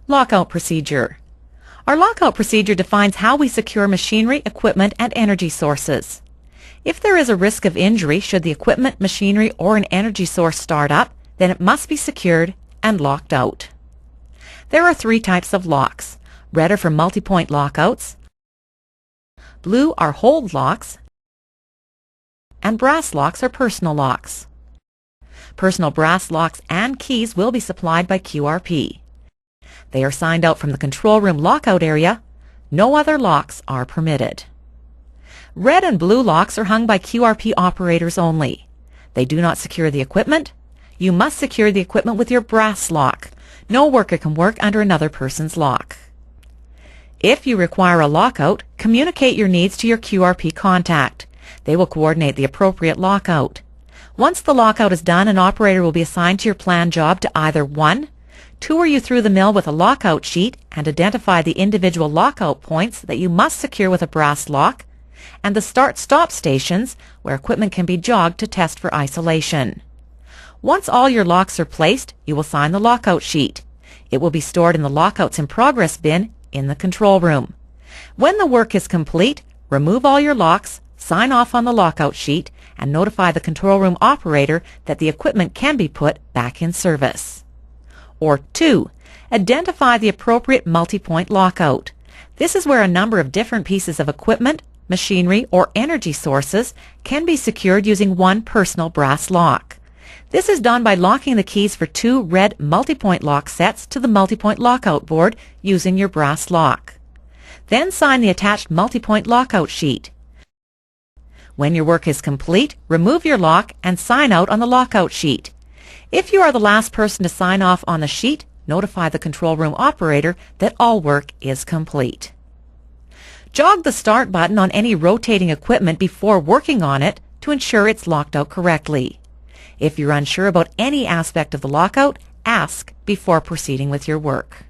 Lockout procedure. Our lockout procedure defines how we secure machinery, equipment, and energy sources. If there is a risk of injury should the equipment, machinery, or an energy source start up, then it must be secured and locked out. There are 3 types of locks. Red are for multi-point lockouts, blue are hold locks, and brass locks are personal locks. Personal brass locks and keys will be supplied by QRP. They are signed out from the control room lockout area. No other locks are permitted. Red and blue locks are hung by QRP operators only. They do not secure the equipment. You must secure the equipment with your brass lock. No worker can work under another person's lock. If you require a lockout, communicate your needs to your QRP contact. They will coordinate the appropriate lockout. Once the lockout is done, an operator will be assigned to your planned job to either 1. Tour you through the mill with a lockout sheet and identify the individual lockout points that you must secure with a brass lock, and the start-stop stations where equipment can be jogged to test for isolation. Once all your locks are placed, you will sign the lockout sheet. It will be stored in the Lockouts in Progress bin in the control room. When the work is complete, remove all your locks, sign off on the lockout sheet, and notify the control room operator that the equipment can be put back in service. Or 2. Identify the appropriate multi-point lockout. This is where a number of different pieces of equipment, machinery, or energy sources can be secured using one personal brass lock. This is done by locking the keys for 2 red multi-point lock sets to the multi-point lockout board using your brass lock. Then sign the attached multi-point lockout sheet. When your work is complete, remove your lock and sign out on the lockout sheet. If you are the last person to sign off on the sheet, notify the control room operator that all work is complete. Jog the start button on any rotating equipment before working on it to ensure it's locked out correctly. If you're unsure about any aspect of the lockout, ask before proceeding with your work.